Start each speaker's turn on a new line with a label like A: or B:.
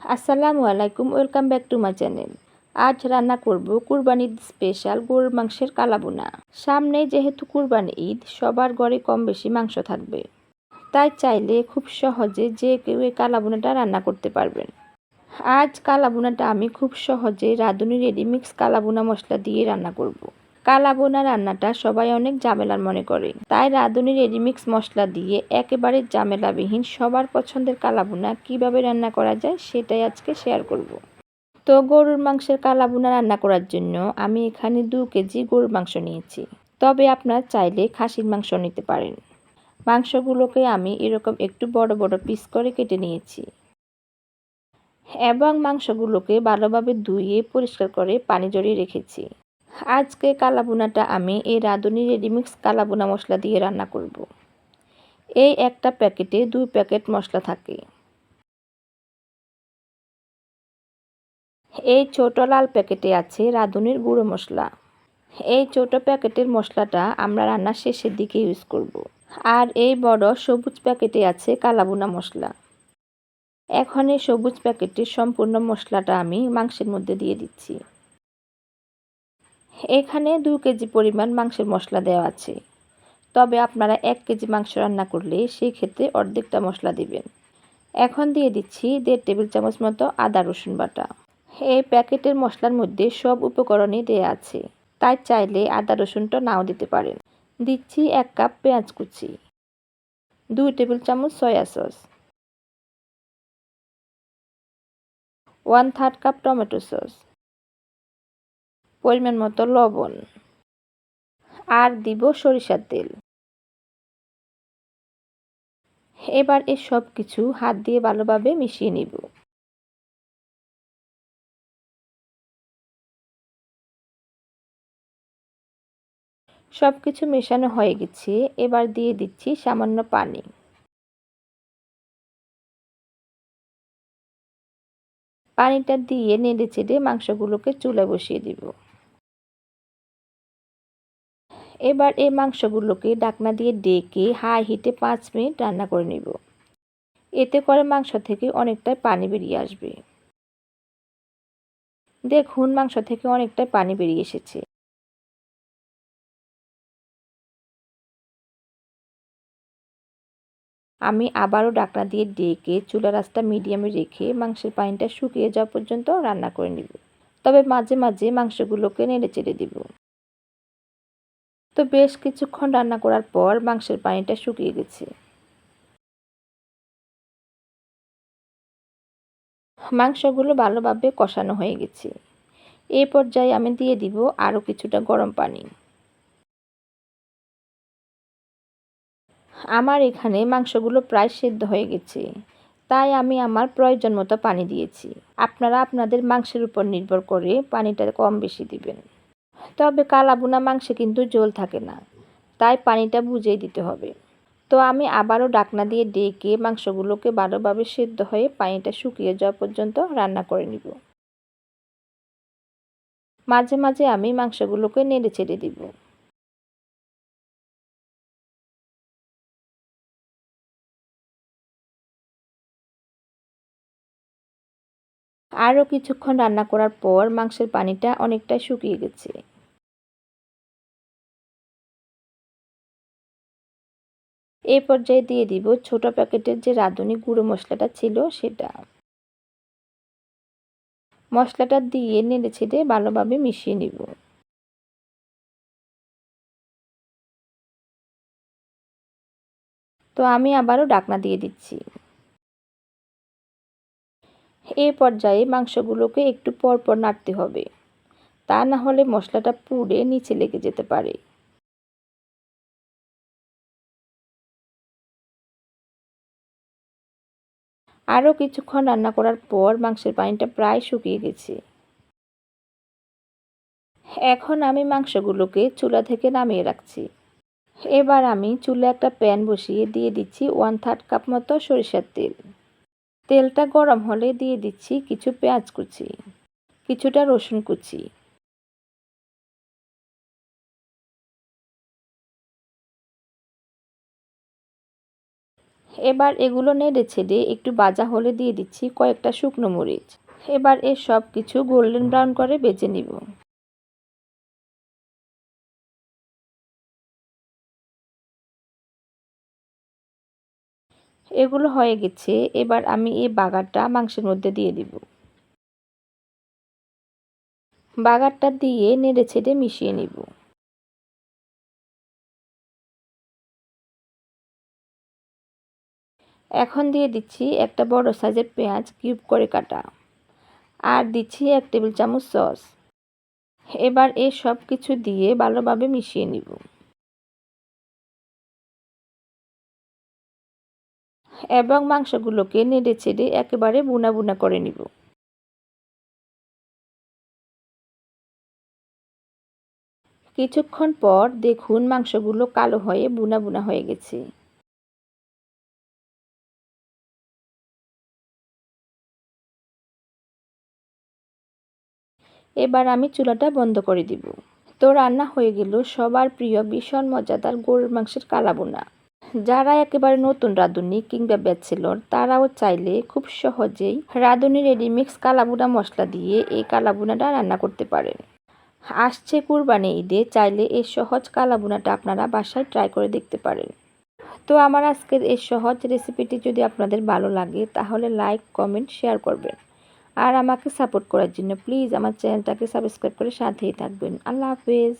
A: আসসালামু আলাইকুম, welcome back to my channel. আজ রান্না করব কুরবানির স্পেশাল গরুর মাংসের কালাবুনা। সামনে যেহেতু কুরবানি ঈদ, সবার ঘরে কম বেশি মাংস থাকবে, তাই চাইলে খুব সহজে যে কেউ এই কালাবুনাটা রান্না করতে পারবেন। আজ কালাবুনাটা আমি খুব সহজে রাঁধুনি রেডিমিক্স কালাবুনা মশলা দিয়ে রান্না করব। কালাবোনা রান্নাটা সবাই অনেক ঝামেলার মনে করে, তাই রাঁধুনি রেডিমিক্স মশলা দিয়ে একেবারে ঝামেলাবিহীন সবার পছন্দের কালাবোনা কিভাবে রান্না করা যায় সেটাই আজকে শেয়ার করব। তো গরুর মাংসের কালাবোনা রান্না করার জন্য আমি এখানে 2 কেজি গরুর মাংস নিয়েছি, তবে আপনারা চাইলে খাসির মাংস নিতে পারেন। মাংসগুলোকে আমি এরকম একটু বড় বড় পিস করে কেটে নিয়েছি এবং মাংসগুলোকে ভালোভাবে ধুয়ে পরিষ্কার করে পানি ঝরিয়ে রেখেছি। আজকে কালাবুনাটা আমি এই রাঁধুনি রেডিমিক্স কালাবুনা মশলা দিয়ে রান্না করব। এই একটা প্যাকেটে 2 প্যাকেট মশলা থাকে। এই ছোট লাল প্যাকেটে আছে রাঁধুনির গুঁড়ো মশলা। এই ছোট প্যাকেটের মশলাটা আমরা রান্নার শেষের দিকে ইউজ করব। আর এই বড় সবুজ প্যাকেটে আছে কালাবুনা মশলা। এখন এই সবুজ প্যাকেটের সম্পূর্ণ মশলাটা আমি মাংসের মধ্যে দিয়ে দিচ্ছি। এখানে 2 কেজি পরিমাণ মাংসের মশলা দেওয়া আছে, তবে আপনারা 1 কেজি মাংস রান্না করলে সেই ক্ষেত্রে অর্ধেকটা মশলা দিবেন। এখন দিয়ে দিচ্ছি 1.5 টেবিল চামচ মতো আদা রসুন বাটা। এই প্যাকেটের মশলার মধ্যে সব উপকরণই দেয়া আছে, তাই চাইলে আদা রসুনটা নাও দিতে পারেন। দিচ্ছি 1 কাপ পেঁয়াজ কুচি, 2 টেবিল চামচ soya sauce, 1/3 cup tomato sauce, পরিমাণ মতো লবণ, আর দিব সরিষার তেল। এবার এই সব কিছু হাত দিয়ে ভালোভাবে মিশিয়ে নিব। সব কিছু মেশানো হয়ে গেছে, এবার দিয়ে দিচ্ছি সামান্য পানি। পানিটা দিয়ে নেড়েচেড়ে মাংসগুলোকে চুলায় বসিয়ে দিব। এবার এই মাংসগুলোকে ঢাকনা দিয়ে ঢেকে হাই হিটে 5 মিনিট রান্না করে নিব। এতে করে মাংস থেকে অনেকটাই পানি বেরিয়ে আসবে। দেখুন, মাংস থেকে অনেকটাই পানি বেরিয়ে এসেছে। আমি আবারও ঢাকনা দিয়ে ঢেকে চুলার আঁচটা মিডিয়ামে রেখে মাংসের পানিটা শুকিয়ে যাওয়া পর্যন্ত রান্না করে নিব। তবে মাঝে মাঝে মাংসগুলোকে নেড়েচেড়ে দিব। তো বেশ কিছুক্ষণ রান্না করার পর মাংসের পানিটা শুকিয়ে গেছে। মাংসগুলো ভালোভাবে কষানো হয়ে গেছে। এই পর্যায়ে আমি দিয়ে দিব আরও কিছুটা গরম পানি। আমার এখানে মাংসগুলো প্রায় সেদ্ধ হয়ে গেছে, তাই আমি আমার প্রয়োজন মতো পানি দিয়েছি। আপনারা আপনাদের মাংসের উপর নির্ভর করে পানিটা কম বেশি দিবেন। তবে কালাভুনা মাংসে কিন্তু ঝোল থাকে না, তাই পানিটা বুঝেই দিতে হবে। তো আমি আবারও ঢাকনা দিয়ে ঢেকে মাংসগুলোকে ভালোভাবে সেদ্ধ হয়ে পানিটা শুকিয়ে যাওয়া পর্যন্ত রান্না করে নিব। মাঝে মাঝে আমি মাংসগুলোকে নেড়ে চেড়ে দিব। আরও কিছুক্ষণ রান্না করার পর মাংসের পানিটা অনেকটাই শুকিয়ে গেছে। এই পর্যায়ে দিয়ে দিব ছোট প্যাকেটের যে রাঁধুনি গুঁড়ো মশলাটা ছিল সেটা। মশলাটা দিয়ে নেড়েচেড়ে ভালোভাবে মিশিয়ে নিব। তো আমি আবারও ঢাকনা দিয়ে দিচ্ছি। এই পর্যায়ে মাংসগুলোকে একটু পর পর নাড়তে হবে, তা না হলে মশলাটা পুড়ে নিচে লেগে যেতে পারে। আরও কিছুক্ষণ রান্না করার পর মাংসের পানিটা প্রায় শুকিয়ে গেছে। এখন আমি মাংসগুলোকে চুলা থেকে নামিয়ে রাখছি। এবার আমি চুলায় একটা প্যান বসিয়ে দিয়ে দিচ্ছি 1/3 কাপ মতো সরিষার তেল। তেলটা গরম হলে দিয়ে দিচ্ছি কিছু পেঁয়াজ কুচি, কিছুটা রসুন কুচি, এবার এগুলো নেড়ে ছেড়ে একটু ভাজা হলে দিয়ে দিচ্ছি কয়েকটা শুকনো মরিচ। এবার এর সব কিছু গোল্ডেন ব্রাউন করে ভেজে নিব। এগুলো হয়ে গেছে। এবার আমি এই বাগারটা মাংসের মধ্যে দিয়ে দিব। বাগারটা দিয়ে নেড়ে ছেড়ে মিশিয়ে নিব। এখন দিয়ে দিচ্ছি একটা বড় সাইজের পেঁয়াজ কিউব করে কাটা, আর দিচ্ছি 1 টেবিল চামচ সস। এবার এই সব কিছু দিয়ে ভালোভাবে মিশিয়ে নিব এবং মাংসগুলোকে নেড়ে ছেড়ে একেবারে বুনা বুনা করে নিব। কিছুক্ষণ পর দেখুন মাংসগুলো কালো হয়ে বুনা বুনা হয়ে গেছে। এবার আমি চুলাটা বন্ধ করে দিব। তো রান্না হয়ে গেল সবার প্রিয় ভীষণ মজাদার গরুর মাংসের কালাভুনা। যারা একেবারে নতুন রাঁধুনি কিংবা ব্যাচেলর তারাও চাইলে খুব সহজেই রাঁধুনি রেডিমিক্স কালাভুনা মশলা দিয়ে এই কালাভুনাটা রান্না করতে পারেন। আসছে কুরবানি ঈদে চাইলে এই সহজ কালাভুনাটা আপনারা বাসায় ট্রাই করে দেখতে পারেন। তো আমার আজকের এই সহজ রেসিপিটি যদি আপনাদের ভালো লাগে তাহলে লাইক, কমেন্ট, শেয়ার করবেন। আর আমাকে সাপোর্ট করার জন্য প্লিজ আমার চ্যানেলটাকে সাবস্ক্রাইব করে সাথেই থাকবেন। আল্লাহ হাফেজ।